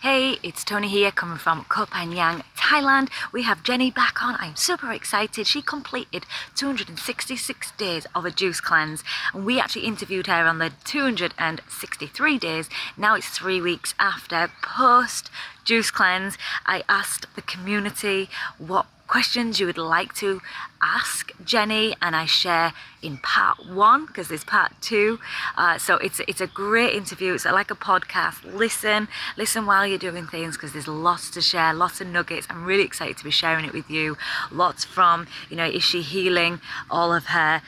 Hey, it's Tony here, coming from Koh Phangan, Thailand. We have Jennie back on. I'm super excited. She completed 266 days of a juice cleanse, and we actually interviewed her on the 263 days. Now it's 3 weeks after post juice cleanse. I asked the community what questions you would like to ask Jennie, and I share in part 1 because there's part 2. So it's a great interview. It's like a podcast. Listen while you're doing things, because there's lots to share, lots of nuggets. I'm really excited to be sharing it with you. Lots from, is she healing all of her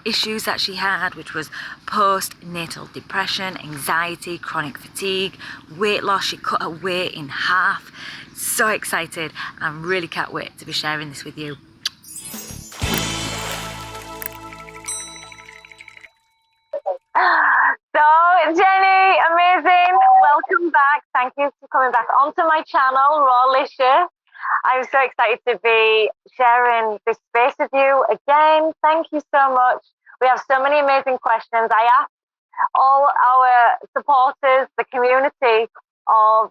issues that she had, which was post-natal depression, anxiety, chronic fatigue, weight loss. She cut her weight in half. So excited. I really can't wait to be sharing this with you. So, Jennie, amazing. Welcome back. Thank you for coming back onto my channel, Rawlicious. I'm so excited to be sharing this space with you again. Thank you so much. We have so many amazing questions. I asked all our supporters, the community, of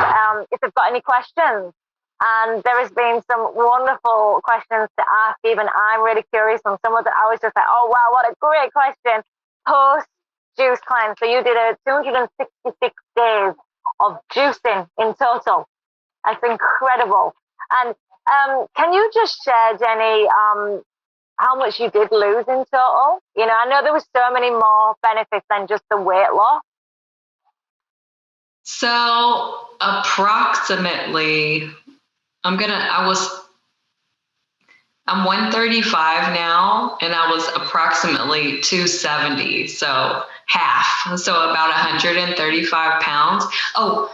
if they've got any questions. And there has been some wonderful questions to ask. Even I'm really curious on some of that. I was just like, oh, wow, what a great question. Post-juice cleanse. So you did a 266 days of juicing in total. That's incredible. And can you just share, Jennie, how much you did lose in total? I know there was so many more benefits than just the weight loss. So approximately, I'm 135 now, and I was approximately 270. So half, so about 135 pounds. Oh,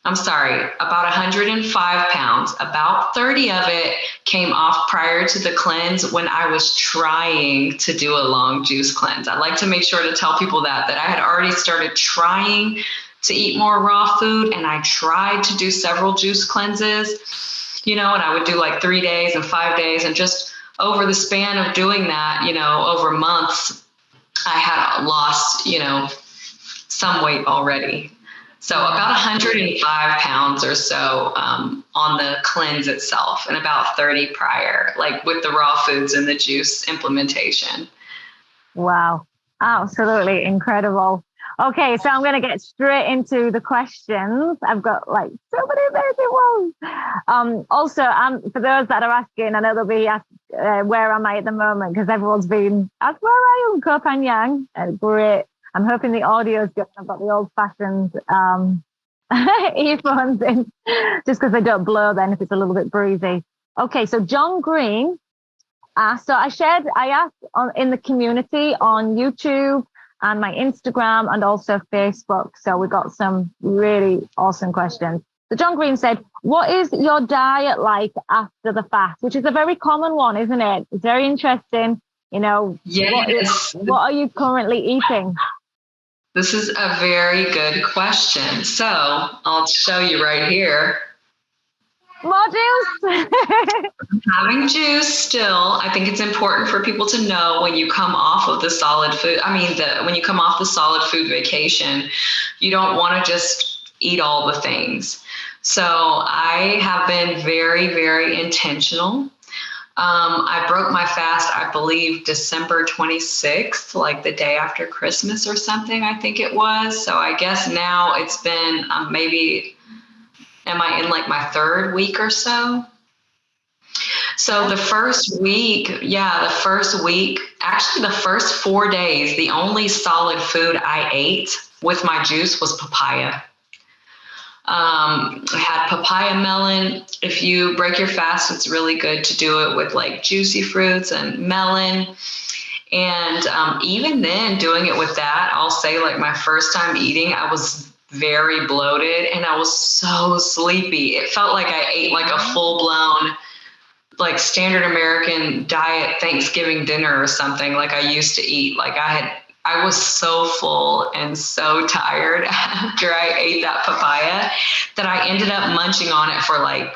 I'm sorry, about 105 pounds. About 30 of it came off prior to the cleanse when I was trying to do a long juice cleanse. I'd like to make sure to tell people that I had already started trying to eat more raw food, and I tried to do several juice cleanses, and I would do like 3 days and 5 days, and just over the span of doing that, over months, I had lost, some weight already. So about 105 pounds or so on the cleanse itself, and about 30 prior, like with the raw foods and the juice implementation. Wow. Absolutely incredible. Okay, so I'm going to get straight into the questions. I've got so many amazing ones. Also, for those that are asking, I know they'll be asked, where am I at the moment? Because everyone's been asked, where are you in Koh Phangan? Great. I'm hoping the audio is good. I've got the old-fashioned earphones in, just because they don't blow then if it's a little bit breezy. Okay, so John Green asked, so I asked in the community on YouTube and my Instagram and also Facebook. So we got some really awesome questions. So John Green said, what is your diet like after the fast? Which is a very common one, isn't it? It's very interesting. Yes. What are you currently eating? This is a very good question. So I'll show you right here. More juice. Having juice still. I think it's important for people to know when you come off of the solid food. When you come off the solid food vacation, you don't want to just eat all the things. So I have been very, very intentional. I broke my fast, I believe, December 26th, like the day after Christmas or something, I think it was. So I guess now it's been am I in like my 3rd week or so? So the first week, actually the first 4 days, the only solid food I ate with my juice was papaya. I had papaya melon. If you break your fast, it's really good to do it with like juicy fruits and melon. And even then, doing it with that, I'll say like my first time eating, I was very bloated and I was so sleepy. It felt like I ate like a full-blown, like standard American diet Thanksgiving dinner or something like I used to eat. Like I was so full and so tired after I ate that papaya that I ended up munching on it for like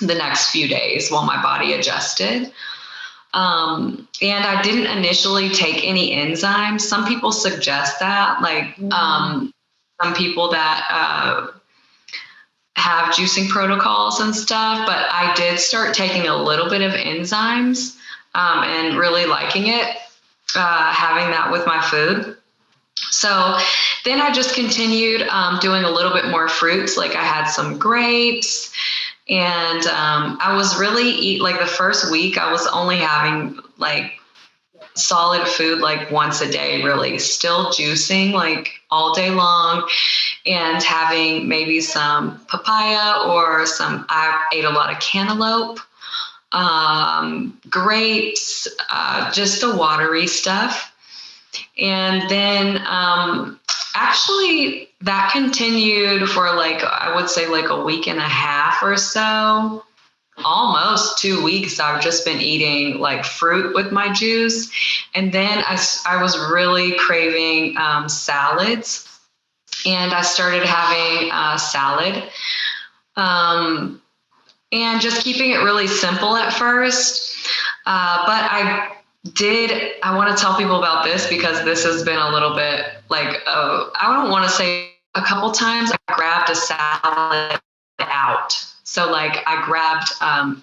the next few days while my body adjusted. And I didn't initially take any enzymes. Some people suggest that, some people that have juicing protocols and stuff, but I did start taking a little bit of enzymes and really liking it, having that with my food. So then I just continued doing a little bit more fruits. Like I had some grapes, and I was really like the first week I was only having like solid food like once a day, really still juicing like all day long, and having maybe some papaya or I ate a lot of cantaloupe, grapes, just the watery stuff. And then actually that continued for like, I would say like a week and a half or so. Almost 2 weeks, I've just been eating like fruit with my juice. And then I was really craving salads. And I started having salad and just keeping it really simple at first. But I want to tell people about this because this has been a little bit like, I don't want to say a couple times I grabbed a salad out. So like I grabbed a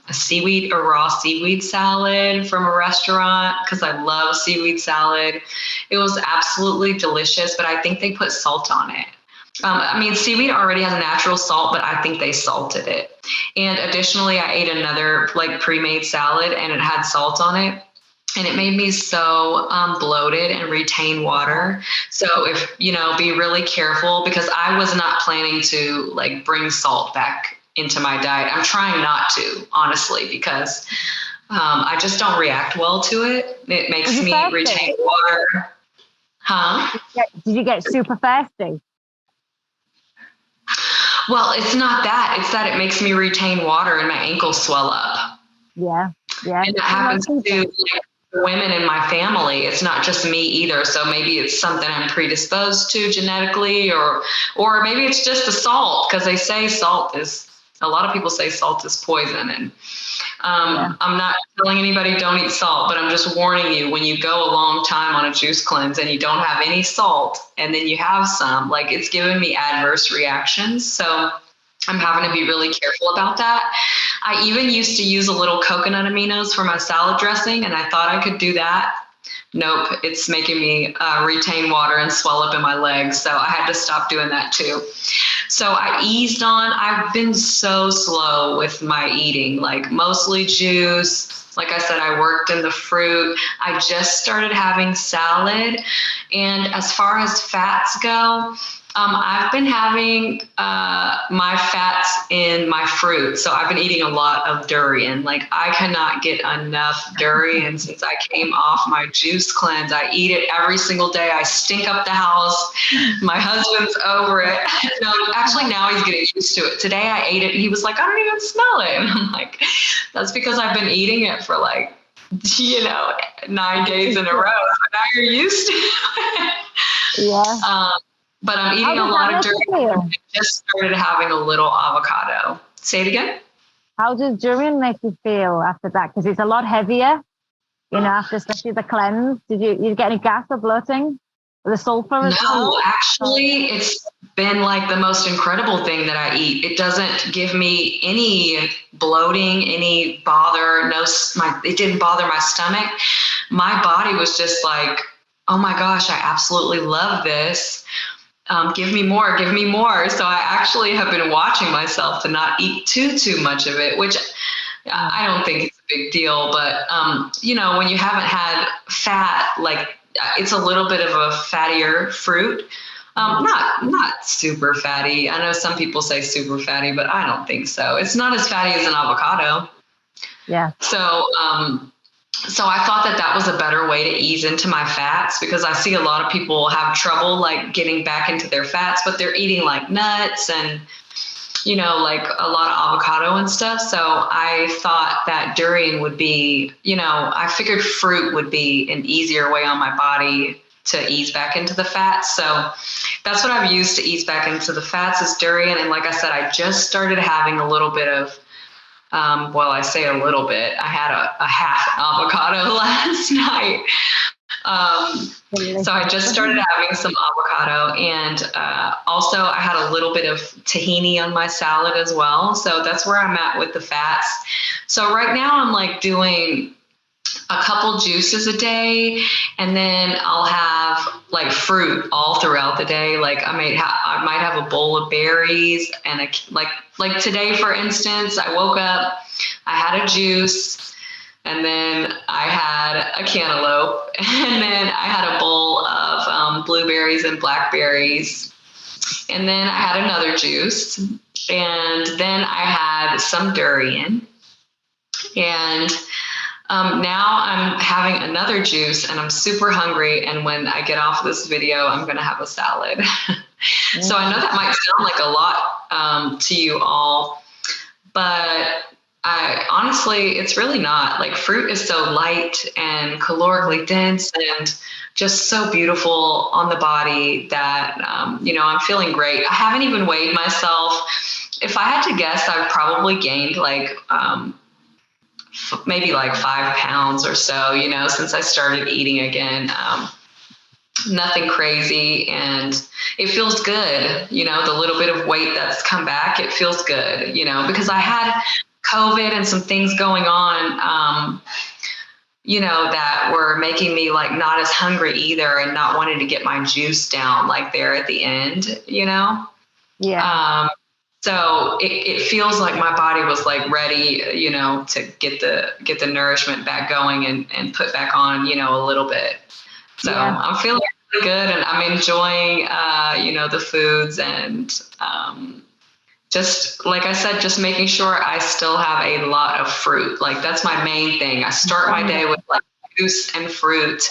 raw seaweed salad from a restaurant because I love seaweed salad. It was absolutely delicious, but I think they put salt on it. I mean, seaweed already has a natural salt, but I think they salted it. And additionally, I ate another like pre-made salad and it had salt on it. And it made me so bloated and retain water. So be really careful because I was not planning to like bring salt back into my diet. I'm trying not to, honestly, because I just don't react well to it. It makes me retain water. Huh? Did you get super thirsty? Well, it's not that. It's that it makes me retain water and my ankles swell up. Yeah. And it happens to women in my family. It's not just me either. So maybe it's something I'm predisposed to genetically, or maybe it's just the salt, because they say a lot of people say salt is poison. And I'm not telling anybody don't eat salt, but I'm just warning you, when you go a long time on a juice cleanse and you don't have any salt and then you have some, like it's given me adverse reactions. So I'm having to be really careful about that. I even used to use a little coconut aminos for my salad dressing, and I thought I could do that. Nope, it's making me retain water and swell up in my legs. So I had to stop doing that too. So I eased on. I've been so slow with my eating, like mostly juice. Like I said, I worked in the fruit. I just started having salad. And as far as fats go, I've been having my fats in my fruit. So I've been eating a lot of durian. Like I cannot get enough durian since I came off my juice cleanse. I eat it every single day. I stink up the house. My husband's over it. No, actually now he's getting used to it. Today I ate it and he was like, I don't even smell it. And I'm like, that's because I've been eating it for like, 9 days in a row. So now you're used to it. Yeah. But I'm eating a lot of durian. I just started having a little avocado. Say it again. How does durian make you feel after that? Because it's a lot heavier, after especially the cleanse. Did you get any gas or bloating? Or the sulfur as well? No, actually, it's been like the most incredible thing that I eat. It doesn't give me any bloating, any bother. It didn't bother my stomach. My body was just like, oh my gosh, I absolutely love this. Give me more, give me more. So I actually have been watching myself to not eat too much of it, which I don't think it's a big deal. But, when you haven't had fat, like it's a little bit of a fattier fruit. Not super fatty. I know some people say super fatty, but I don't think so. It's not as fatty as an avocado. Yeah. So I thought that was a better way to ease into my fats, because I see a lot of people have trouble like getting back into their fats, but they're eating like nuts and, like a lot of avocado and stuff. So I thought that durian would be, I figured fruit would be an easier way on my body to ease back into the fats. So that's what I've used to ease back into the fats is durian. And like I said, I just started having a little bit of I say a little bit. I had a half avocado last night. So I just started having some avocado, and also I had a little bit of tahini on my salad as well. So that's where I'm at with the fats. So right now I'm like doing a couple juices a day, and then I'll have like fruit all throughout the day. Like I might have a bowl of berries, and like today, for instance, I woke up, I had a juice, and then I had a cantaloupe, and then I had a bowl of blueberries and blackberries, and then I had another juice, and then I had some durian, and now I'm having another juice, and I'm super hungry. And when I get off this video, I'm going to have a salad. So I know that might sound like a lot to you all, but honestly, it's really not. Like, fruit is so light and calorically dense and just so beautiful on the body that, I'm feeling great. I haven't even weighed myself. If I had to guess, I've probably gained like, maybe like 5 pounds or so, since I started eating again. Nothing crazy, and it feels good. The little bit of weight that's come back, it feels good, because I had COVID and some things going on, that were making me like not as hungry either, and not wanting to get my juice down like there at the end, Yeah. So it feels like my body was like ready, to get the nourishment back going and put back on, a little bit. So yeah. I'm feeling really good, and I'm enjoying, the foods, and just like I said, just making sure I still have a lot of fruit. Like, that's my main thing. I start my day with like juice and fruit,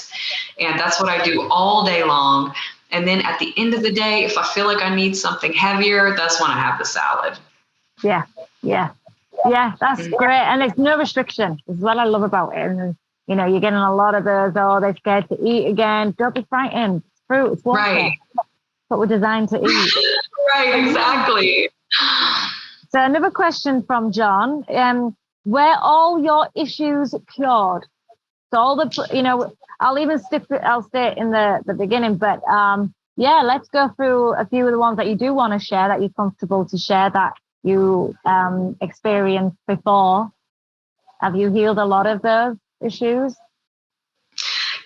and that's what I do all day long. And then at the end of the day, if I feel like I need something heavier, that's when I have the salad. Yeah, that's great. And there's no restriction. Is what I love about it. And, you're getting a lot of those, they're scared to eat again. Don't be frightened. It's fruit, it's water. Right. That's what we're designed to eat. Right, exactly. So another question from John. Were all your issues cured? So all the, I'll say it in the beginning, but let's go through a few of the ones that you do want to share, that you're comfortable to share, that you experienced before. Have you healed a lot of those issues?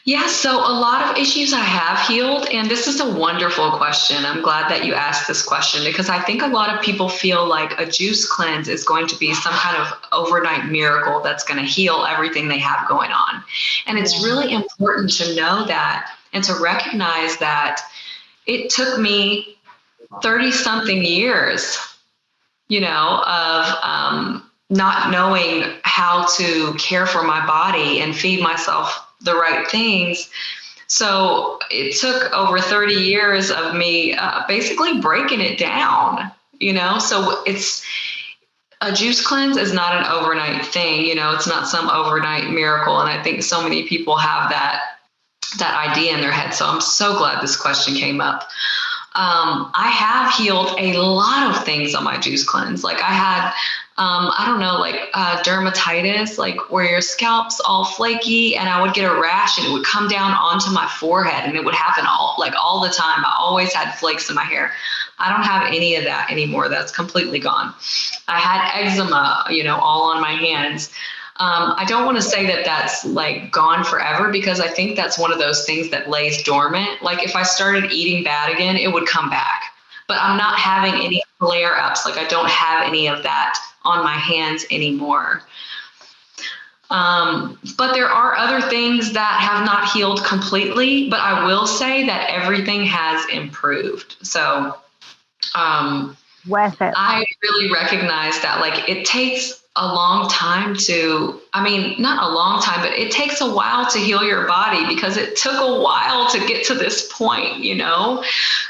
Yeah, so a lot of issues I have healed, and this is a wonderful question. I'm glad that you asked this question, because I think a lot of people feel like a juice cleanse is going to be some kind of overnight miracle that's going to heal everything they have going on. And it's really important to know that, and to recognize that it took me 30-something years, of not knowing how to care for my body and feed myself the right things. So it took over 30 years of me basically breaking it down, so it's a juice cleanse is not an overnight thing, it's not some overnight miracle. And I think so many people have that idea in their head. So I'm so glad this question came up. I have healed a lot of things on my juice cleanse. Like, I had, dermatitis, like where your scalp's all flaky, and I would get a rash, and it would come down onto my forehead, and it would happen all the time. I always had flakes in my hair. I don't have any of that anymore. That's completely gone. I had eczema, all on my hands. I don't want to say that that's like gone forever, because I think that's one of those things that lays dormant. Like, if I started eating bad again, it would come back. But I'm not having any flare-ups. Like, I don't have any of that on my hands anymore. But there are other things that have not healed completely, but I will say that everything has improved. So worth it. I really recognize that, like, it takes a long time not a long time, but it takes a while to heal your body, because it took a while to get to this point,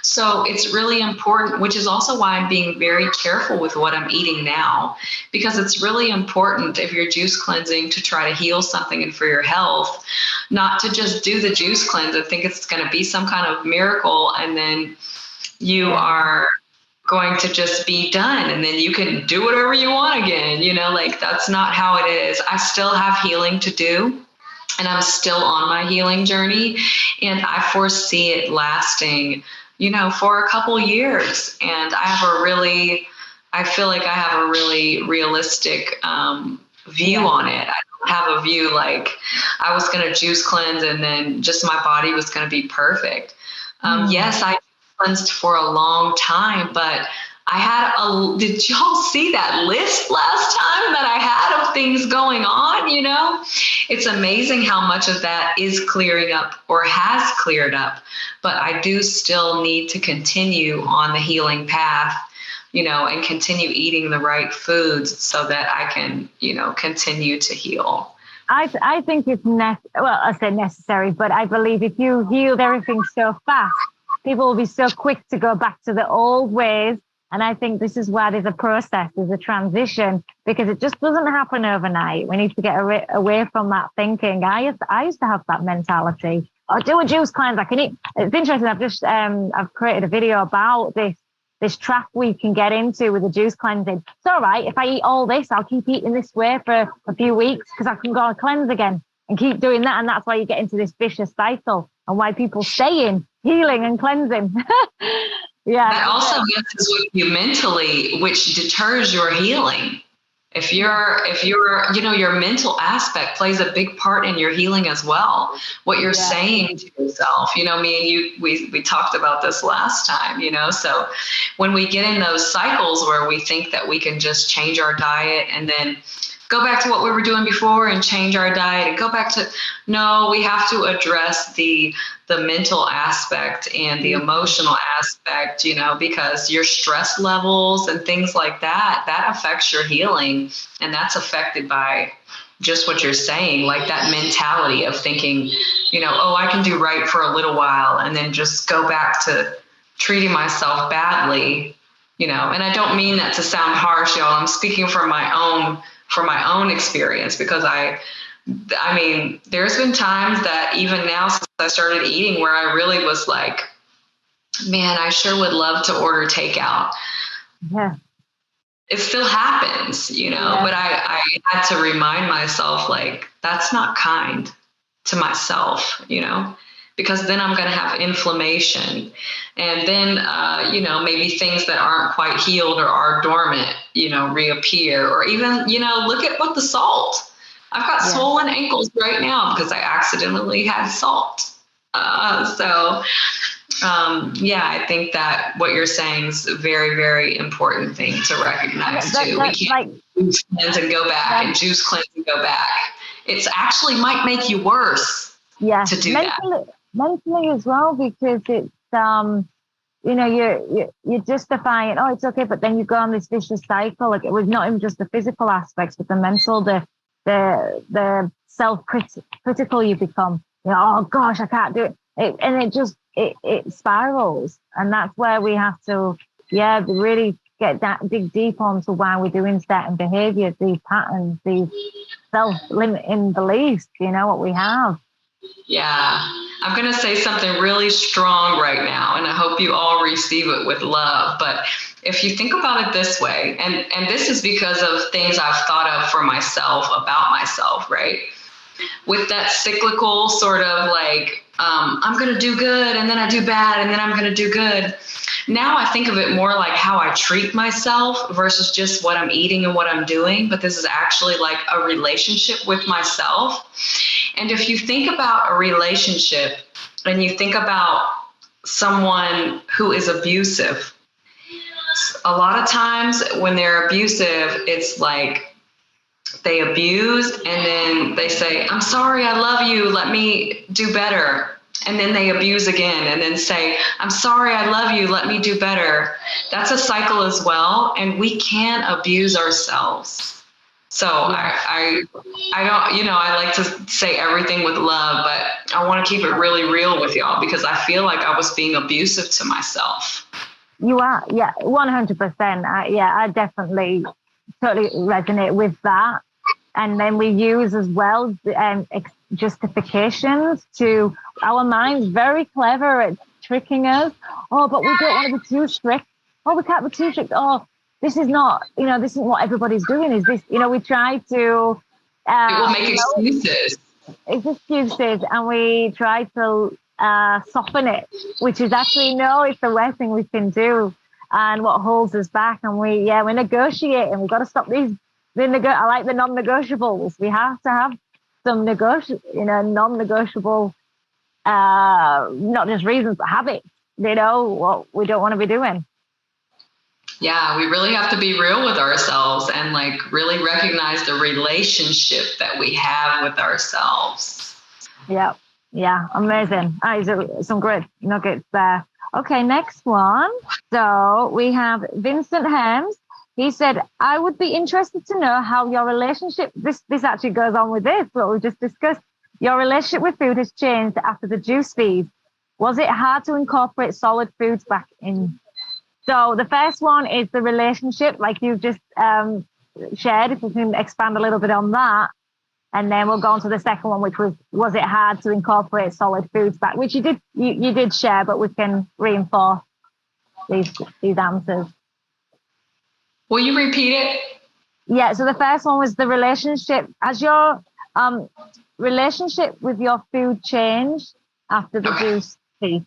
So it's really important, which is also why I'm being very careful with what I'm eating now, because it's really important, if you're juice cleansing, to try to heal something and for your health, not to just do the juice cleanse and think it's going to be some kind of miracle, and then you are going to just be done, and then you can do whatever you want again, like, that's not how it is. I still have healing to do. and I'm still on my healing journey, and I foresee it lasting, for a couple years. And I feel like I have a really realistic view on it. I don't have a view like I was going to juice cleanse and then just my body was going to be perfect. Yes, I cleansed for a long time, but did y'all see that list last time that I had of things going on? It's amazing how much of that is clearing up or has cleared up, but I do still need to continue on the healing path, and continue eating the right foods so that I can, continue to heal. I think it's I say necessary, but I believe if you healed everything so fast, people will be so quick to go back to the old ways. And I think this is why there's a process, there's a transition, because it just doesn't happen overnight. We need to get away from that thinking. I used to have that mentality. I'll do a juice cleanse. I can eat. It's interesting. I've created a video about this trap we can get into with the juice cleansing. It's all right. If I eat all this, I'll keep eating this way for a few weeks because I can go on cleanse again and keep doing that. And that's why you get into this vicious cycle and why people stay in healing and cleansing. Yeah. That also messes with you mentally, which deters your healing. If your mental aspect plays a big part in your healing as well. What you're saying to yourself, me and you, we talked about this last time, so when we get in those cycles where we think that we can just change our diet and then go back to what we were doing before and change our diet and go back to, no, we have to address the mental aspect and the emotional aspect, because your stress levels and things like that affects your healing. And that's affected by just what you're saying, like that mentality of thinking, I can do right for a little while and then just go back to treating myself badly, and I don't mean that to sound harsh, y'all. I'm speaking from my own experience, because I mean, there's been times that even now since I started eating where I really was like, man, I sure would love to order takeout. Yeah. It still happens, but I had to remind myself, like, that's not kind to myself, because then I'm going to have inflammation. And then, maybe things that aren't quite healed or are dormant, reappear. Or even, look at what the salt. I've got swollen ankles right now because I accidentally had salt. I think that what you're saying is a very, very important thing to recognize too. We can't juice cleanse and go back and juice cleanse and go back. It's actually might make you worse to do that. Mentally as well, because it's, you're justifying, it's okay, but then you go on this vicious cycle. Like, it was not even just the physical aspects, but the mental, the self-critical you become. Oh gosh, I can't do it. And it just, it spirals. And that's where we have to, really dig deep onto why we're doing certain behaviors, these patterns, these self-limiting beliefs, what we have. Yeah, I'm going to say something really strong right now, and I hope you all receive it with love. But if you think about it this way, and this is because of things I've thought of for myself, about myself, right? With that cyclical sort of like, I'm going to do good, and then I do bad, and then I'm going to do good. Now I think of it more like how I treat myself versus just what I'm eating and what I'm doing. But this is actually like a relationship with myself. And if you think about a relationship and you think about someone who is abusive, a lot of times when they're abusive, it's like they abuse and then they say, I'm sorry, I love you, let me do better. And then they abuse again and then say, I'm sorry, I love you, let me do better. That's a cycle as well. And we can't abuse ourselves. So I don't, I like to say everything with love, but I want to keep it really real with y'all because I feel like I was being abusive to myself. You are, 100%. I definitely totally resonate with that. And then we use as well justifications to our minds, very clever at tricking us. Oh, but we don't want to be too strict. Oh, we can't be too strict. Oh, this is not, this isn't what everybody's doing. Is this, we try to. It will make excuses. excuses, and we try to soften it, which is actually, no, it's the worst thing we can do, and what holds us back. And we negotiate, and we've got to stop these. I like the non-negotiables. We have to have some non-negotiable, not just reasons, but habits. What we don't want to be doing. Yeah, we really have to be real with ourselves and like really recognize the relationship that we have with ourselves. Yeah, amazing. Some great nuggets there. Okay, next one. So we have Vincent Helms. He said, I would be interested to know how your relationship, this actually goes on with this, what we just discussed. Your relationship with food has changed after the juice feed. Was it hard to incorporate solid foods back in? So the first one is the relationship, like you've just shared, if we can expand a little bit on that. And then we'll go on to the second one, which was it hard to incorporate solid foods back, which you did share, but we can reinforce these answers. Will you repeat it? Yeah, so the first one was the relationship. Has your relationship with your food changed after the juice feed?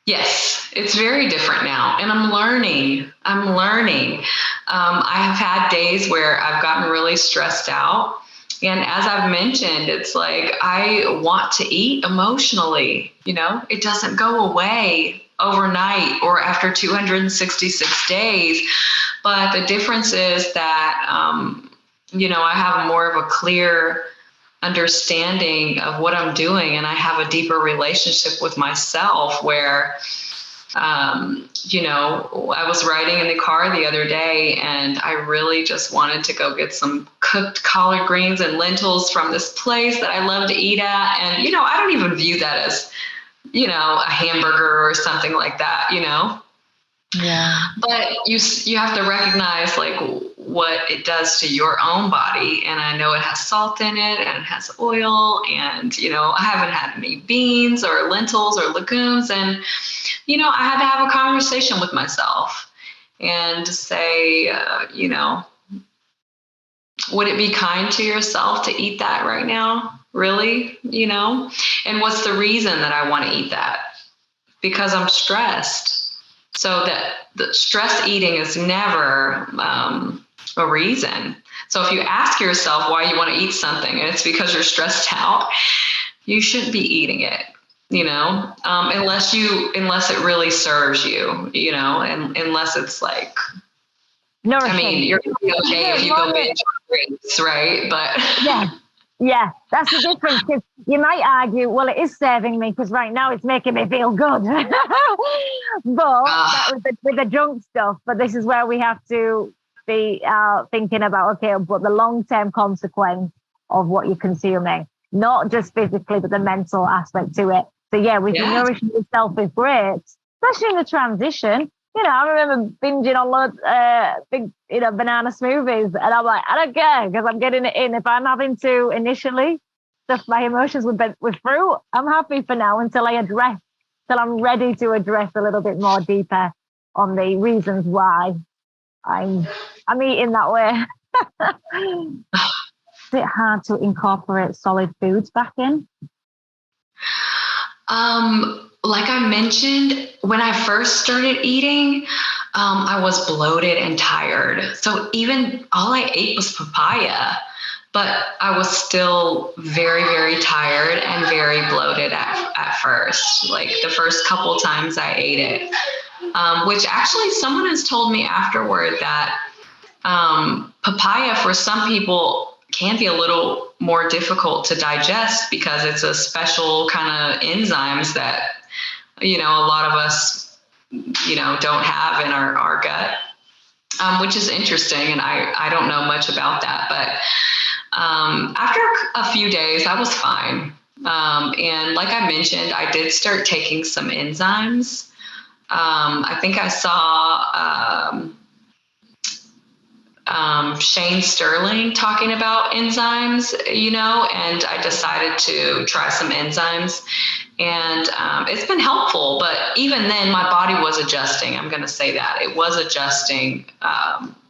Yes, it's very different now, and I'm learning. I have had days where I've gotten really stressed out, and as I've mentioned, it's like I want to eat emotionally. It doesn't go away overnight or after 266 days, but the difference is that I have more of a clear understanding of what I'm doing, and I have a deeper relationship with myself where I was riding in the car the other day, and I really just wanted to go get some cooked collard greens and lentils from this place that I love to eat at. And I don't even view that as a hamburger or something like that. Yeah. But you have to recognize like what it does to your own body. And I know it has salt in it, and it has oil, and I haven't had any beans or lentils or legumes, and I had to have a conversation with myself and say would it be kind to yourself to eat that right now, really? And what's the reason that I want to eat that? Because I'm stressed. So that the stress eating is never a reason. So if you ask yourself why you want to eat something and it's because you're stressed out, you shouldn't be eating it, unless it really serves you, and unless it's like, nourishing. I mean, you're going to be okay if you go binge drinks, right? But yeah, that's the difference. Because you might argue, well, it is serving me because right now it's making me feel good. But that was with the junk stuff. But this is where we have to be thinking about, okay, but the long-term consequence of what you're consuming, not just physically, but the mental aspect to it. So yeah, nourishing yourself is great, especially in the transition. I remember binging on loads, big, banana smoothies, and I'm like, I don't care because I'm getting it in. If I'm having to initially stuff my emotions with fruit, I'm happy for now until I'm ready to address a little bit more deeper on the reasons why I'm eating that way. Is it hard to incorporate solid foods back in? Like I mentioned, when I first started eating, I was bloated and tired. So even all I ate was papaya, but I was still very, very tired and very bloated at first, like the first couple times I ate it, which actually someone has told me afterward that papaya for some people can be a little more difficult to digest because it's a special kind of enzymes that a lot of us don't have in our gut, which is interesting, and I don't know much about that, but after a few days I was fine, and like I mentioned, I did start taking some enzymes. I think I saw Shane Sterling talking about enzymes, and I decided to try some enzymes, and it's been helpful, but even then my body was adjusting. I'm going to say that it was adjusting.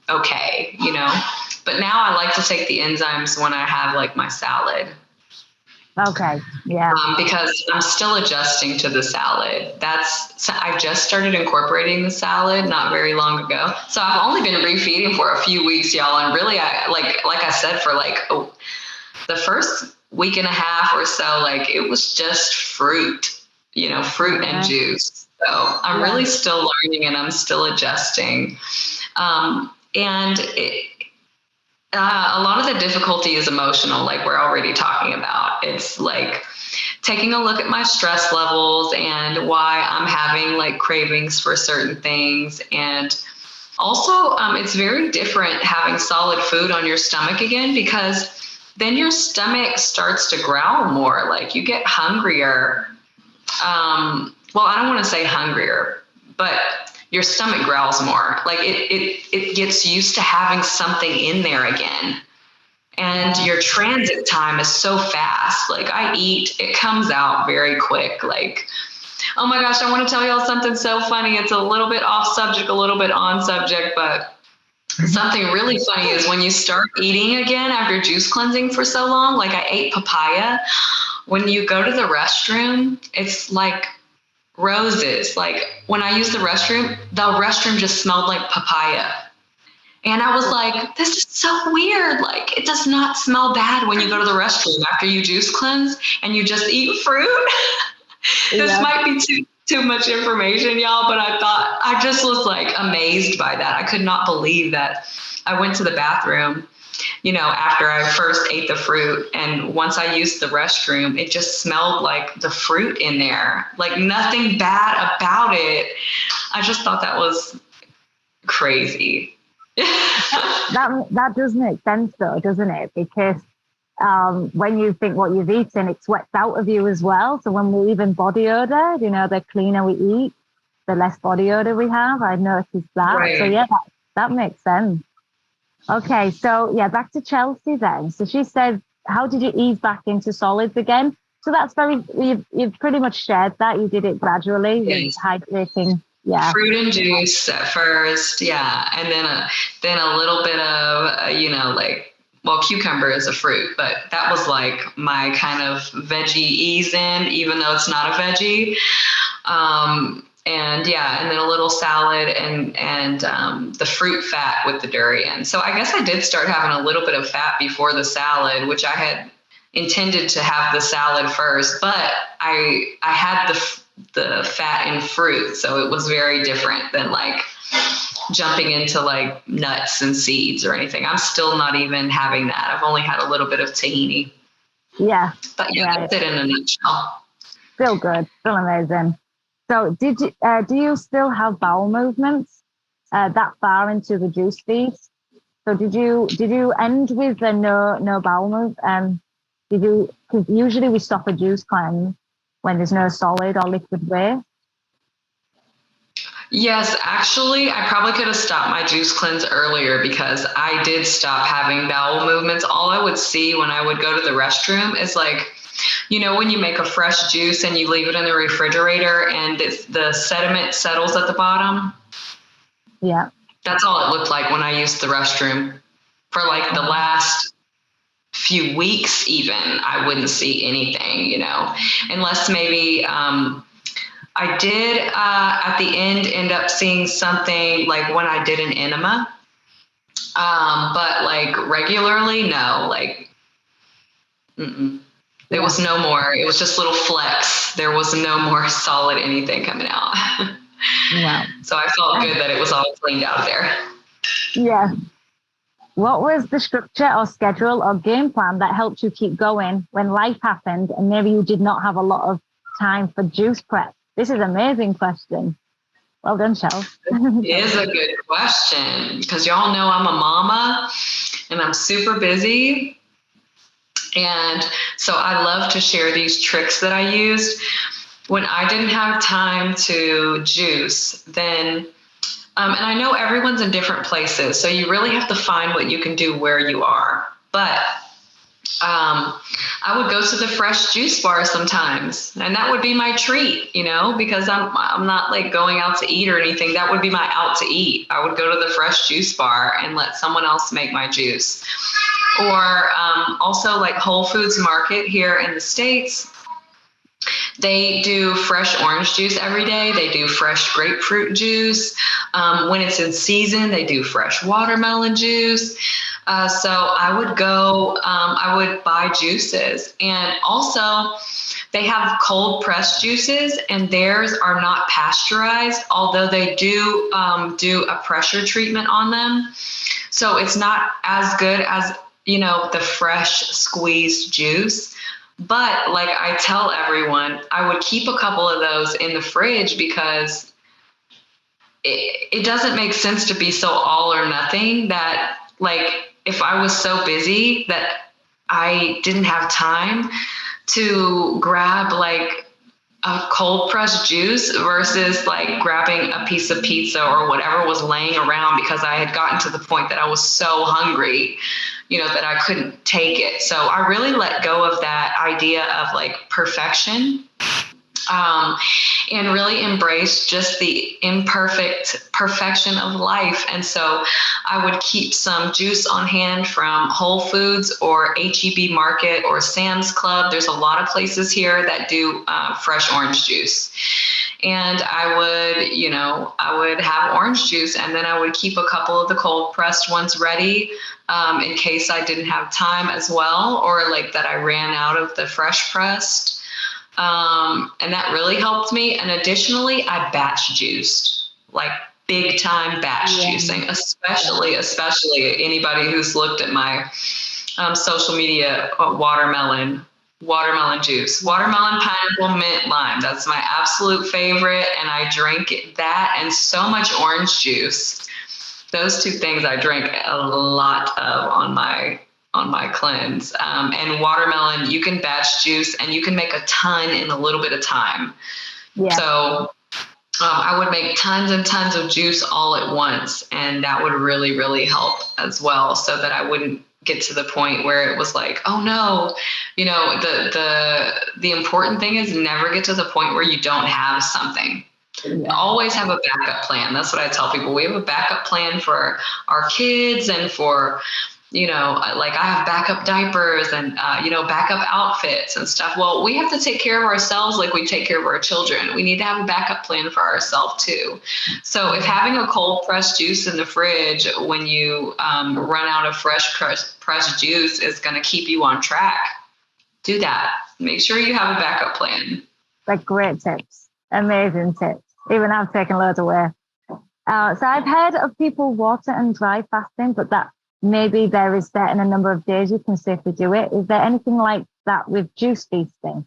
Okay. But now I like to take the enzymes when I have like my salad. Okay. Yeah. Because I'm still adjusting to the salad. I just started incorporating the salad not very long ago. So I've only been refeeding for a few weeks, y'all. And really, like I said, for the first week and a half or so, like it was just fruit, fruit and juice. So I'm really still learning and I'm still adjusting. A lot of the difficulty is emotional, like we're already talking about. It's like taking a look at my stress levels and why I'm having like cravings for certain things. And also, it's very different having solid food on your stomach again, because then your stomach starts to growl more, like you get hungrier. Well, I don't want to say hungrier, but your stomach growls more. Like it gets used to having something in there again. And your transit time is so fast. Like I eat, it comes out very quick. Like, oh my gosh, I want to tell y'all something so funny. It's a little bit off subject, a little bit on subject, but something really funny is when you start eating again after juice cleansing for so long, like I ate papaya. When you go to the restroom, it's like roses. Like when I used the restroom just smelled like papaya. And I was like, this is so weird. Like it does not smell bad when you go to the restroom after you juice cleanse and you just eat fruit. This might be too much information, y'all, but I just was like amazed by that. I could not believe that I went to the bathroom, after I first ate the fruit. And once I used the restroom, it just smelled like the fruit in there, like nothing bad about it. I just thought that was crazy. That does make sense though, doesn't it? Because when you think what you've eaten, it sweats out of you as well. So when we even body odor, the cleaner we eat, the less body odor we have. I noticed that. Right. So yeah, that makes sense. Okay, so yeah, back to Chelsea then. So she said, how did you ease back into solids again? So that's you've pretty much shared that. You did it gradually, yes. Hydrating. Yeah. Fruit and juice at first, yeah. And then a little bit of, cucumber is a fruit, but that was like my kind of veggie ease in, even though it's not a veggie. And then a little salad and the fruit fat with the durian. So I guess I did start having a little bit of fat before the salad, which I had intended to have the salad first, but I had the fat in fruit. So it was very different than like jumping into like nuts and seeds or anything. I'm still not even having that. I've only had a little bit of tahini. Yeah. But that's it in a nutshell. Still good. Still amazing. So do you still have bowel movements that far into the juice feeds? So did you end with the no bowel move? Because usually we stop a juice cleanse when there's no solid or liquid waste. Yes, actually, I probably could have stopped my juice cleanse earlier because I did stop having bowel movements. All I would see when I would go to the restroom is like, when you make a fresh juice and you leave it in the refrigerator and the sediment settles at the bottom. Yeah. That's all it looked like when I used the restroom. For like the last few weeks even, I wouldn't see anything, unless maybe I did at the end up seeing something like when I did an enema. But like regularly, no, like, There was no more. It was just little flecks. There was no more solid anything coming out. Wow. So I felt good that it was all cleaned out of there. Yeah. What was the structure or schedule or game plan that helped you keep going when life happened and maybe you did not have a lot of time for juice prep? This is an amazing question. Well done, Shell. It is a good question because y'all know I'm a mama and I'm super busy. And so I love to share these tricks that I used. When I didn't have time to juice, then, and I know everyone's in different places, so you really have to find what you can do where you are. But I would go to the fresh juice bar sometimes, and that would be my treat, because I'm not like going out to eat or anything. That would be my out to eat. I would go to the fresh juice bar and let someone else make my juice. Or also like Whole Foods Market here in the States. They do fresh orange juice every day. They do fresh grapefruit juice. When it's in season, they do fresh watermelon juice. So I would go, I would buy juices. And also, they have cold pressed juices, and theirs are not pasteurized, although they do do a pressure treatment on them. So it's not as good as, the fresh squeezed juice. But like I tell everyone, I would keep a couple of those in the fridge because it doesn't make sense to be so all or nothing that, like, if I was so busy that I didn't have time to grab like a cold pressed juice versus like grabbing a piece of pizza or whatever was laying around because I had gotten to the point that I was so hungry, that I couldn't take it. So I really let go of that idea of like perfection, and really embrace just the imperfect perfection of life. And so I would keep some juice on hand from Whole Foods or HEB Market or Sam's Club. There's a lot of places here that do fresh orange juice. And I would have orange juice, and then I would keep a couple of the cold pressed ones ready in case I didn't have time as well, or like that I ran out of the fresh pressed. And that really helped me. And additionally, I batch juiced, like big time batch juicing, especially anybody who's looked at my social media, watermelon juice, watermelon, pineapple, mint, lime. That's my absolute favorite. And I drink that and so much orange juice. Those two things I drink a lot of on my cleanse. And watermelon, you can batch juice and you can make a ton in a little bit of time. Yeah. So I would make tons and tons of juice all at once. And that would really, really help as well, so that I wouldn't get to the point where it was like, oh no, the important thing is never get to the point where you don't have something. Yeah. Always have a backup plan. That's what I tell people. We have a backup plan for our kids and for, like I have backup diapers and, backup outfits and stuff. Well, we have to take care of ourselves like we take care of our children. We need to have a backup plan for ourselves too. So if having a cold pressed juice in the fridge when you run out of fresh pressed juice is going to keep you on track, do that. Make sure you have a backup plan. Like great tips. Amazing tips. Even I've taken loads away. So I've heard of people water and dry fasting, but that maybe there is certain a number of days you can safely do it. Is there anything like that with juice feasting?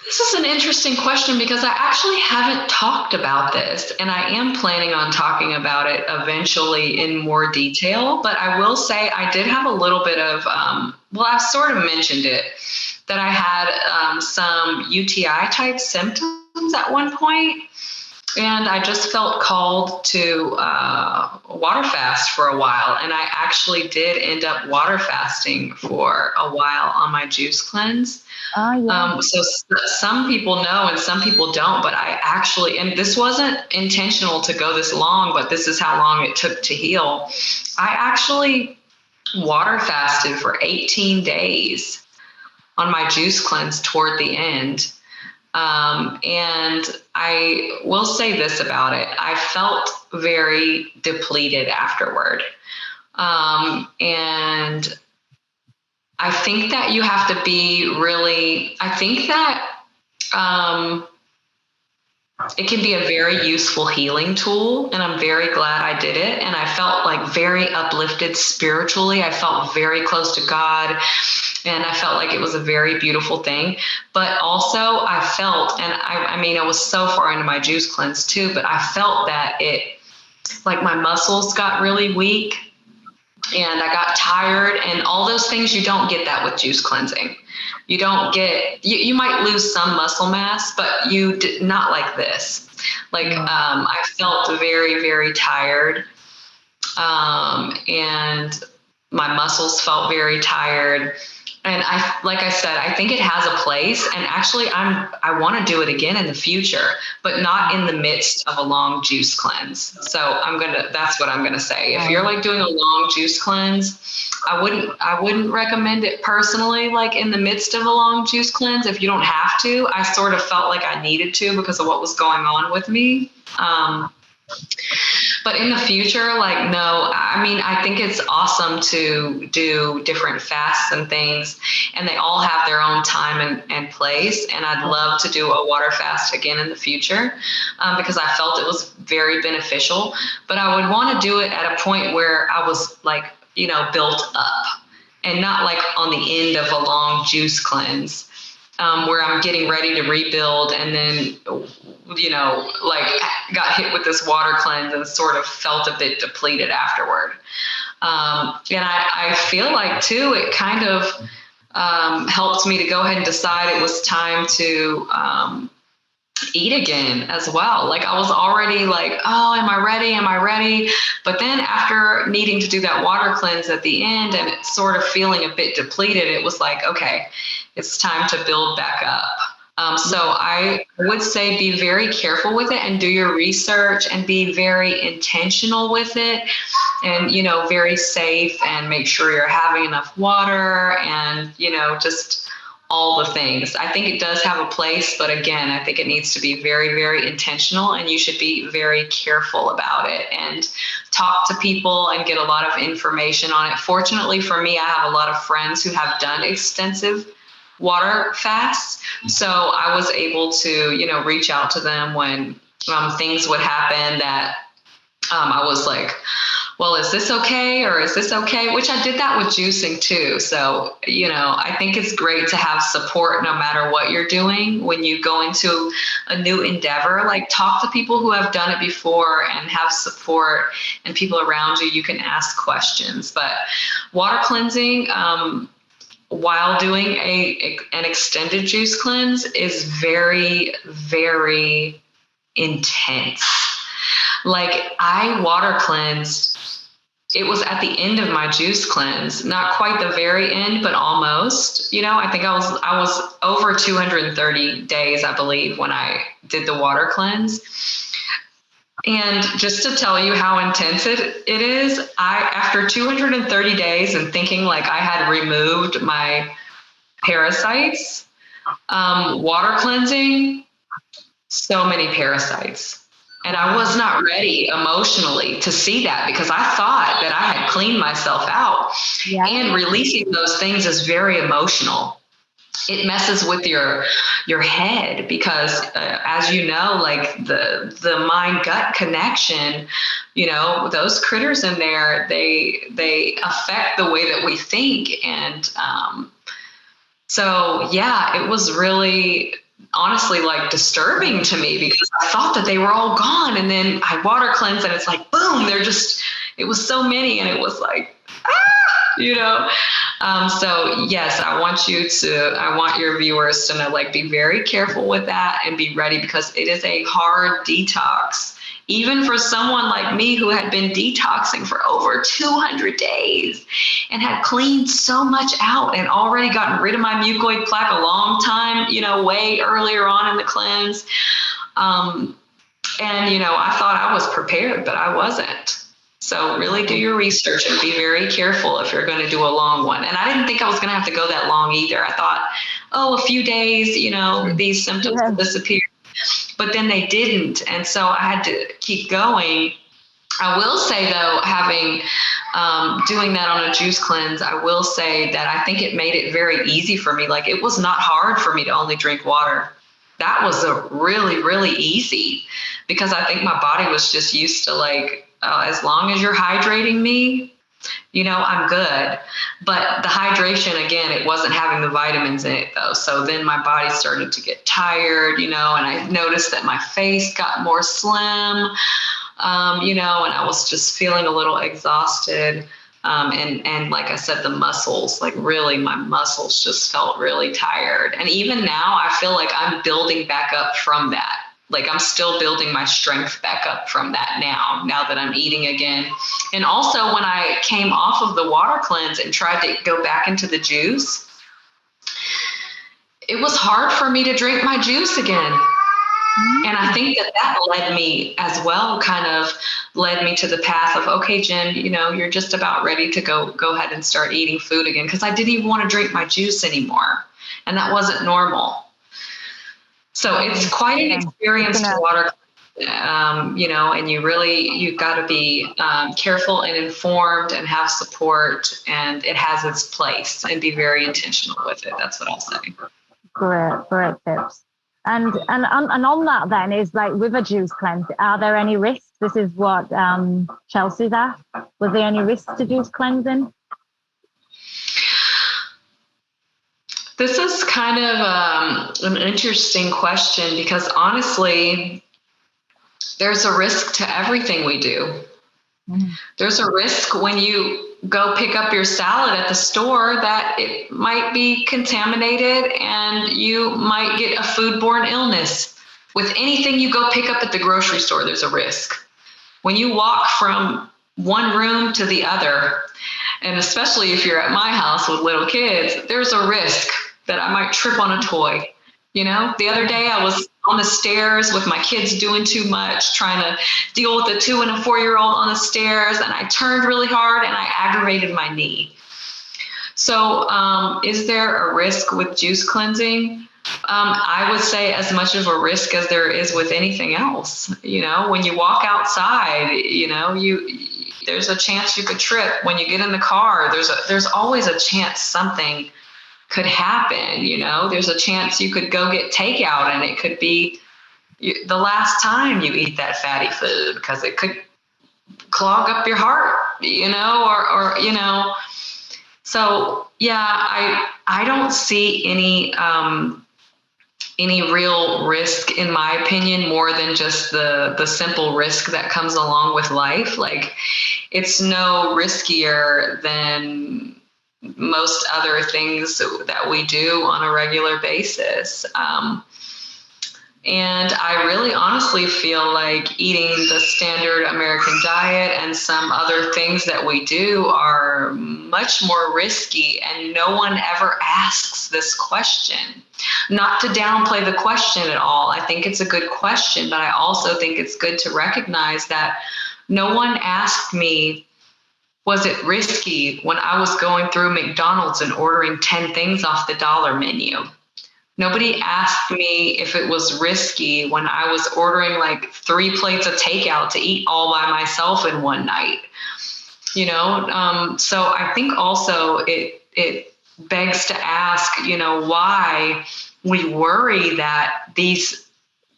This is an interesting question because I actually haven't talked about this, and I am planning on talking about it eventually in more detail. But I will say I did have a little bit of, I've sort of mentioned it, that I had some UTI type symptoms at one point. And I just felt called to water fast for a while. And I actually did end up water fasting for a while on my juice cleanse. Oh, yeah. So some people know and some people don't, but I actually, and this wasn't intentional to go this long, but this is how long it took to heal. I actually water fasted for 18 days on my juice cleanse toward the end. And I will say this about it. I felt very depleted afterward. And I think that you have to be really, I think that it can be a very useful healing tool. And I'm very glad I did it. And I felt like very uplifted spiritually. I felt very close to God. And I felt like it was a very beautiful thing. But also I felt, and I mean, I was so far into my juice cleanse too, but I felt that it, like my muscles got really weak and I got tired and all those things. You don't get that with juice cleansing. You don't get, you might lose some muscle mass, but not like this. Like, I felt very, very tired. And My muscles felt very tired. And like I said, I think it has a place. And actually, I want to do it again in the future, but not in the midst of a long juice cleanse. So that's what I'm gonna say. If you're like doing a long juice cleanse, I wouldn't recommend it personally, like in the midst of a long juice cleanse. If you don't have to, I sort of felt like I needed to because of what was going on with me. But in the future, like, no, I mean, I think it's awesome to do different fasts and things, and they all have their own time and place. And I'd love to do a water fast again in the future because I felt it was very beneficial. But I would want to do it at a point where I was like, built up and not like on the end of a long juice cleanse where I'm getting ready to rebuild and then, like got hit with this water cleanse and sort of felt a bit depleted afterward. And I feel like too, it kind of helped me to go ahead and decide it was time to eat again as well. Like I was already like, oh, am I ready? Am I ready? But then after needing to do that water cleanse at the end and it's sort of feeling a bit depleted, it was like, okay, it's time to build back up. So I would say be very careful with it and do your research and be very intentional with it and, very safe and make sure you're having enough water and, just all the things. I think it does have a place, but again, I think it needs to be very, very intentional and you should be very careful about it and talk to people and get a lot of information on it. Fortunately for me, I have a lot of friends who have done extensive water fasts. So I was able to, reach out to them when things would happen that I was like, well, is this okay? Or is this okay? Which I did that with juicing too. So, I think it's great to have support no matter what you're doing. When you go into a new endeavor, like talk to people who have done it before and have support and people around you, you can ask questions. But water cleansing, while doing an extended juice cleanse is very, very intense. Like I water cleansed, it was at the end of my juice cleanse, not quite the very end, but almost. I think I was over 230 days, I believe, when I did the water cleanse. And just to tell you how intense it is, after 230 days and thinking like I had removed my parasites, water cleansing, so many parasites. And I was not ready emotionally to see that because I thought that I had cleaned myself out. Yeah. And releasing those things is very emotional. It messes with your head because, as you know, like the mind-gut connection, those critters in there, they affect the way that we think. And so, yeah, it was really honestly like disturbing to me because I thought that they were all gone. And then I water cleanse and it's like, boom, it was so many. And it was like, so yes, I want your viewers to know, like, be very careful with that and be ready because it is a hard detox. Even for someone like me who had been detoxing for over 200 days and had cleaned so much out and already gotten rid of my mucoid plaque a long time, way earlier on in the cleanse. And, I thought I was prepared, but I wasn't. So really do your research and be very careful if you're going to do a long one. And I didn't think I was going to have to go that long either. I thought, a few days, these symptoms will disappear. But then they didn't. And so I had to keep going. I will say, though, having doing that on a juice cleanse, I will say that I think it made it very easy for me. Like, it was not hard for me to only drink water. That was really, really easy because I think my body was just used to, like, as long as you're hydrating me, I'm good. But the hydration, again, it wasn't having the vitamins in it, though. So then my body started to get tired, and I noticed that my face got more slim, and I was just feeling a little exhausted. And like I said, the muscles, like really my muscles just felt really tired. And even now I feel like I'm building back up from that. like I'm still building my strength back up from that now that I'm eating again. And also when I came off of the water cleanse and tried to go back into the juice, it was hard for me to drink my juice again. And I think that led me as well, kind of led me to the path of, okay, Jen, you're just about ready to go ahead and start eating food again. Because I didn't even want to drink my juice anymore. And that wasn't normal. So it's quite an experience to water, and you've got to be careful and informed and have support, and it has its place, and be very intentional with it. That's what I'll say. Great tips. And on that then is like with a juice cleanse, are there any risks? This is what Chelsea's asked. Was there any risks to juice cleansing? This is kind of an interesting question, because honestly, there's a risk to everything we do. There's a risk when you go pick up your salad at the store that it might be contaminated and you might get a foodborne illness. With anything you go pick up at the grocery store, there's a risk. When you walk from one room to the other, and especially if you're at my house with little kids, there's a risk that I might trip on a toy. The other day I was on the stairs with my kids doing too much, trying to deal with a 2 and a 4-year-old on the stairs, and I turned really hard and I aggravated my knee. So is there a risk with juice cleansing? I would say as much of a risk as there is with anything else. When you walk outside, there's a chance you could trip. When you get in the car, there's always a chance something could happen. There's a chance you could go get takeout and it could be the last time you eat that fatty food, because it could clog up your heart, or so yeah, I don't see any real risk, in my opinion, more than just the simple risk that comes along with life. Like, it's no riskier than most other things that we do on a regular basis. And I really honestly feel like eating the standard American diet and some other things that we do are much more risky, and no one ever asks this question. Not to downplay the question at all. I think it's a good question, but I also think it's good to recognize that no one asked me, was it risky when I was going through McDonald's and ordering 10 things off the dollar menu? Nobody asked me if it was risky when I was ordering like 3 plates of takeout to eat all by myself in one night. So I think also it begs to ask, why we worry that these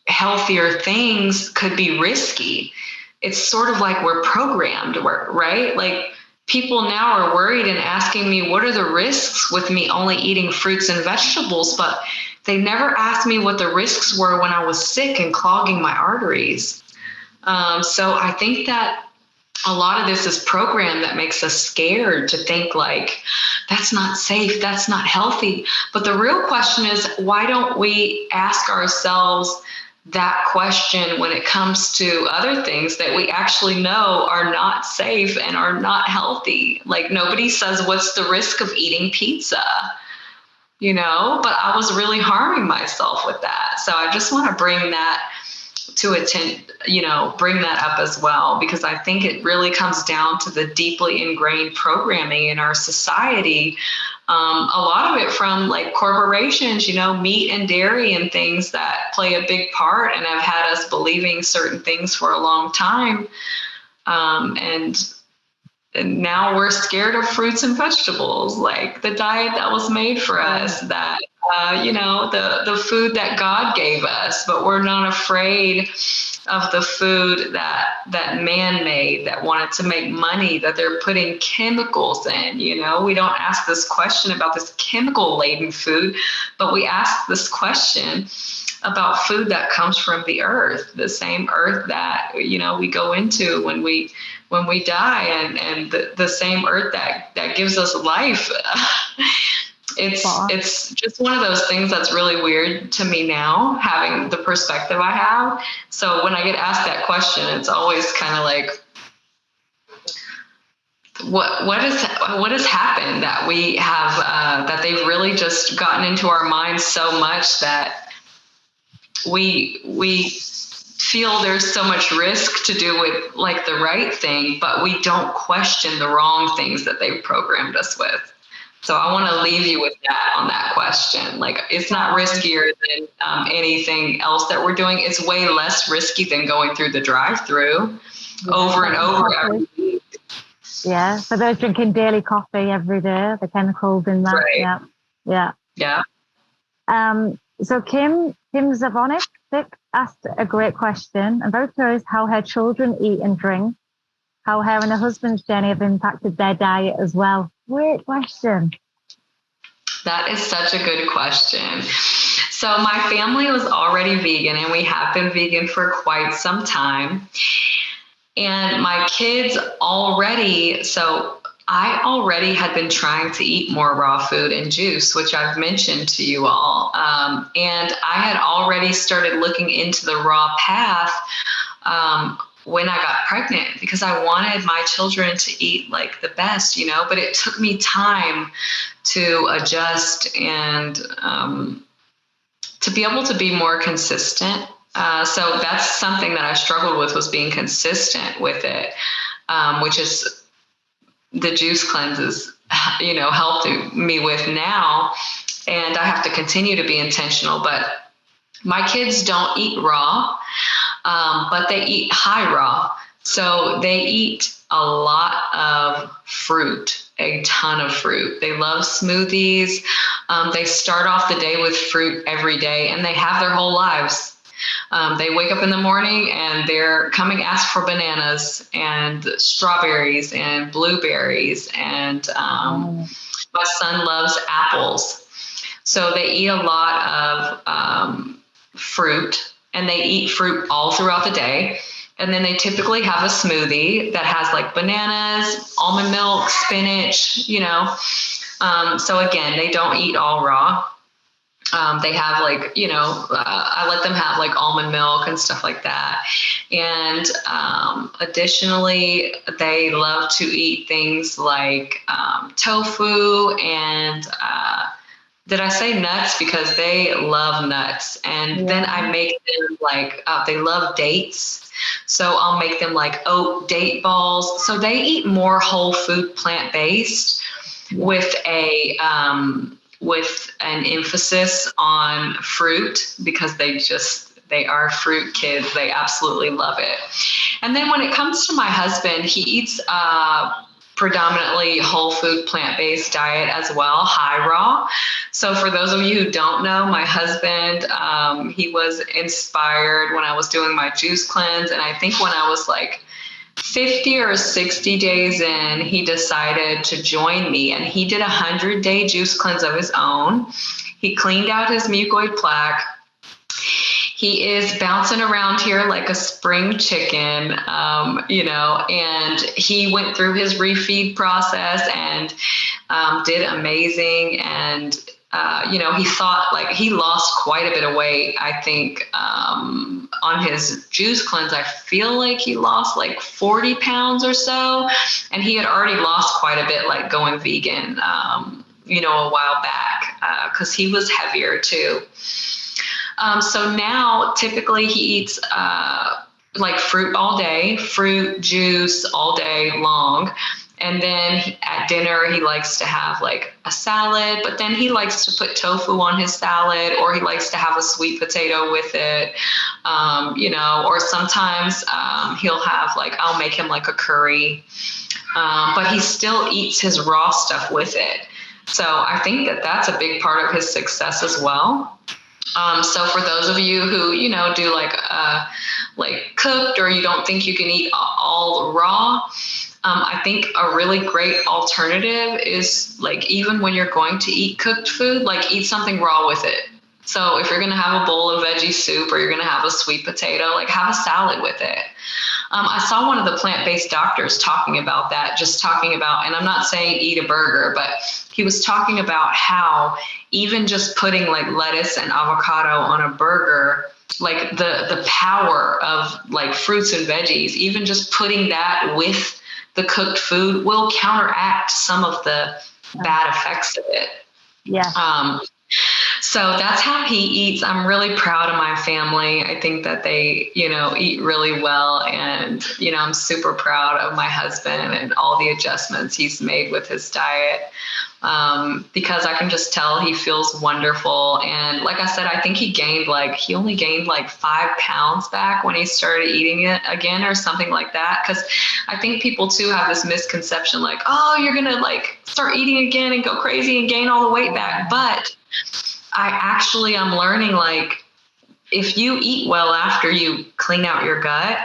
healthier things could be risky. It's sort of like we're programmed, right? Like, people now are worried and asking me, what are the risks with me only eating fruits and vegetables? But they never asked me what the risks were when I was sick and clogging my arteries. So I think that a lot of this is programmed that makes us scared to think like, that's not safe, that's not healthy. But the real question is, why don't we ask ourselves that question when it comes to other things that we actually know are not safe and are not healthy? Like, nobody says, what's the risk of eating pizza? But I was really harming myself with that. So I just want to bring that bring that up as well, because I think it really comes down to the deeply ingrained programming in our society. A lot of it from like corporations, meat and dairy and things that play a big part and have had us believing certain things for a long time. And now we're scared of fruits and vegetables, like the diet that was made for us, that, the food that God gave us, but we're not afraid of the food that man made, that wanted to make money, that they're putting chemicals in. We don't ask this question about this chemical laden food, but we ask this question about food that comes from the earth, the same earth that, we go into when we die, and the same earth that gives us life. it's just one of those things that's really weird to me now, having the perspective I have. So when I get asked that question, it's always kind of like, what has happened that we have that they've really just gotten into our minds so much that we feel there's so much risk to do with like the right thing, but we don't question the wrong things that they've programmed us with. So I want to leave you with that on that question. Like, it's not riskier than anything else that we're doing. It's way less risky than going through the drive-through over and over every week. Yeah, for those drinking daily coffee every day, the chemicals in that. Right. Yeah. So Kim Zavonik asked a great question. I'm very curious how her children eat and drink, how her and her husband's Jennie have impacted their diet as well. Great question. That is such a good question. So my family was already vegan, and we have been vegan for quite some time. And my kids I already had been trying to eat more raw food and juice, which I've mentioned to you all. And I had already started looking into the raw path when I got pregnant, because I wanted my children to eat like the best, but it took me time to adjust and to be able to be more consistent. So that's something that I struggled with, was being consistent with it, which is the juice cleanses, helped me with now. And I have to continue to be intentional. But my kids don't eat raw, but they eat high raw. So they eat a lot of fruit, a ton of fruit. They love smoothies. They start off the day with fruit every day, and they have their whole lives. They wake up in the morning and they're coming ask for bananas and strawberries and blueberries. And my son loves apples. So they eat a lot of fruit, and they eat fruit all throughout the day. And then they typically have a smoothie that has like bananas, almond milk, spinach, So again, they don't eat all raw. They have like, I let them have like almond milk and stuff like that. And additionally, they love to eat things like tofu and did I say nuts? Because they love nuts. And then I make them like, they love dates. So I'll make them like oat date balls. So they eat more whole food, plant-based with an emphasis on fruit, because they are fruit kids. They absolutely love it. And then when it comes to my husband, he eats predominantly whole food, plant-based diet as well, high raw. So for those of you who don't know, my husband, he was inspired when I was doing my juice cleanse. And I think when I was like 50 or 60 days in, he decided to join me, and he did 100-day juice cleanse of his own. He cleaned out his mucoid plaque. He is bouncing around here like a spring chicken, and he went through his refeed process and did amazing. And, he thought like he lost quite a bit of weight. I think on his juice cleanse, I feel like he lost like 40 pounds or so. And he had already lost quite a bit, like going vegan, a while back, because he was heavier too. So now typically he eats like fruit all day, fruit juice all day long. And then at dinner, he likes to have like a salad, but then he likes to put tofu on his salad, or he likes to have a sweet potato with it, or sometimes he'll have like, I'll make him like a curry, but he still eats his raw stuff with it. So I think that that's a big part of his success as well. So for those of you who, do like cooked, or you don't think you can eat all raw, I think a really great alternative is like, even when you're going to eat cooked food, like eat something raw with it. So if you're going to have a bowl of veggie soup, or you're going to have a sweet potato, like have a salad with it. I saw one of the plant-based doctors talking about that, just talking about, and I'm not saying eat a burger, but he was talking about how even just putting like lettuce and avocado on a burger, like the power of like fruits and veggies, even just putting that with the cooked food will counteract some of the bad effects of it. Yeah. So that's how he eats. I'm really proud of my family. I think that they, eat really well. And, I'm super proud of my husband and all the adjustments he's made with his diet. Because I can just tell he feels wonderful. And like I said, I think he only gained like 5 pounds back when he started eating it again or something like that. Cause I think people too have this misconception like, oh, you're going to like start eating again and go crazy and gain all the weight back. But I'm learning like if you eat well after you clean out your gut,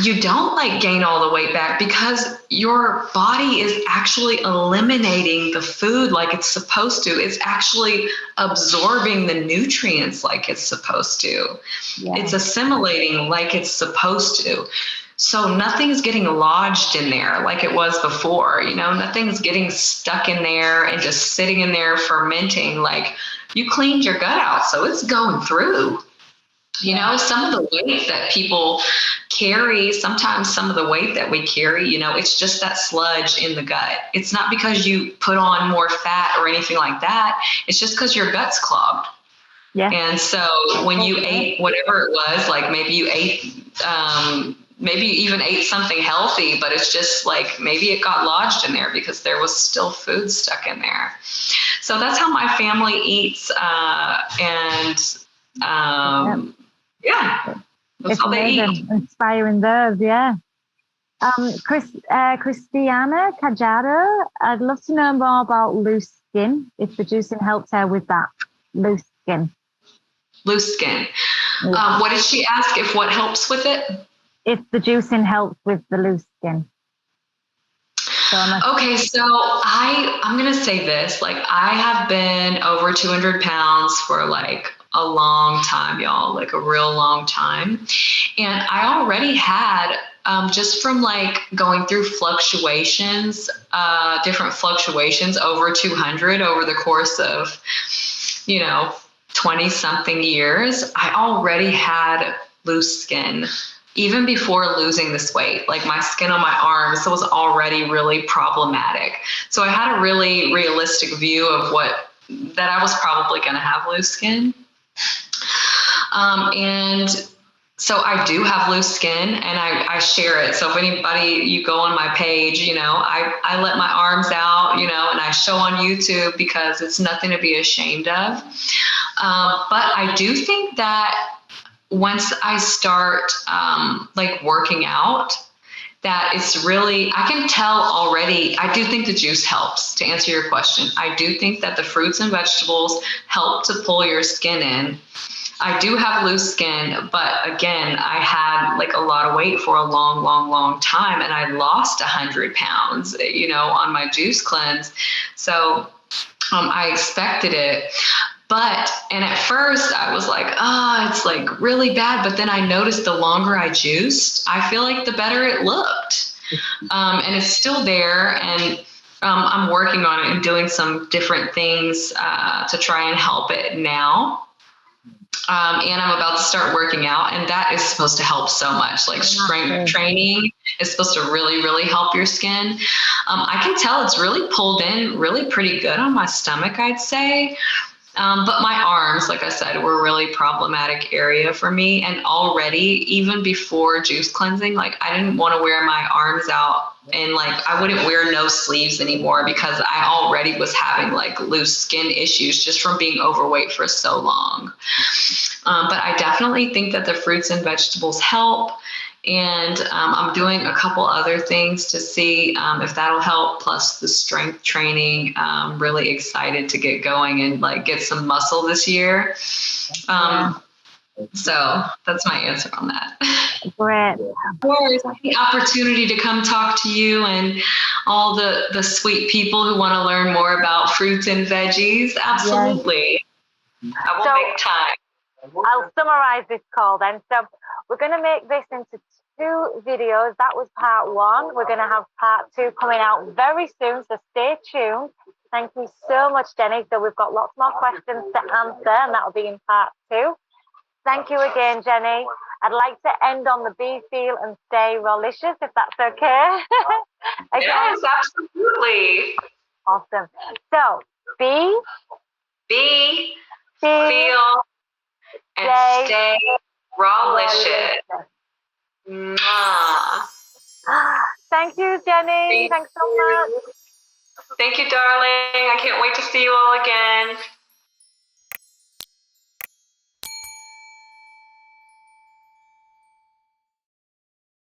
you don't like gain all the weight back because your body is actually eliminating the food like it's supposed to. It's actually absorbing the nutrients like it's supposed to. Yeah. It's assimilating like it's supposed to. So nothing's getting lodged in there like it was before, nothing's getting stuck in there and just sitting in there fermenting. Like you cleaned your gut out, so it's going through. Some of the weight that people carry, sometimes some of the weight that we carry, it's just that sludge in the gut. It's not because you put on more fat or anything like that. It's just because your gut's clogged. Yeah. And so when you ate whatever it was, like maybe you ate, maybe you even ate something healthy, but it's just like maybe it got lodged in there because there was still food stuck in there. So that's how my family eats. That's how they eat. Inspiring those, yeah. Christiana Cajado, I'd love to know more about loose skin, if the juicing helps her with that. Loose skin. Loose skin. Yeah. What did she ask? If what helps with it? If the juicing helps with the loose skin. Okay, so I'm going to say this. Like, I have been over 200 pounds for like a long time, y'all, like a real long time. And I already had, just from like going through fluctuations, different fluctuations over 200 over the course of, 20 something years, I already had loose skin. Even before losing this weight, like my skin on my arms was already really problematic. So I had a really realistic view of that I was probably going to have loose skin. And so I do have loose skin and I share it. So if anybody, you go on my page, I let my arms out, and I show on YouTube because it's nothing to be ashamed of. But I do think that once I start like working out, that it's really, I can tell already, I do think the juice helps, to answer your question. I do think that the fruits and vegetables help to pull your skin in. I do have loose skin, but again, I had like a lot of weight for a long, long, long time. And I lost 100 pounds, on my juice cleanse. So I expected it. And at first I was like, it's like really bad. But then I noticed the longer I juiced, I feel like the better it looked. And it's still there. And I'm working on it and doing some different things to try and help it now. And I'm about to start working out, and that is supposed to help so much. Like strength training is supposed to really, really help your skin. I can tell it's really pulled in really pretty good on my stomach, I'd say. But my arms, like I said, were a really problematic area for me. And already, even before juice cleansing, like I didn't want to wear my arms out, and like I wouldn't wear no sleeves anymore because I already was having like loose skin issues just from being overweight for so long. But I definitely think that the fruits and vegetables help. And I'm doing a couple other things to see if that'll help, plus the strength training. I'm really excited to get going and like get some muscle this year. So that's my answer on that. Great. Of course, the opportunity to come talk to you and all the sweet people who want to learn more about fruits and veggies. Absolutely. Yes. I will make time. I'll summarize this call then. So we're going to make this into 2 videos. That was part 1. We're going to have part 2 coming out very soon, so stay tuned. Thank you so much, Jennie. So we've got lots more questions to answer, and that'll be in part 2. Thank you again, Jennie. I'd like to end on the be, feel, and stay Rawlicious, if that's okay. Yes, absolutely. Awesome. So, be, feel, and stay Rawlicious. Mwah. Thank you, Jennie. Thanks so much. Thank you, darling. I can't wait to see you all again.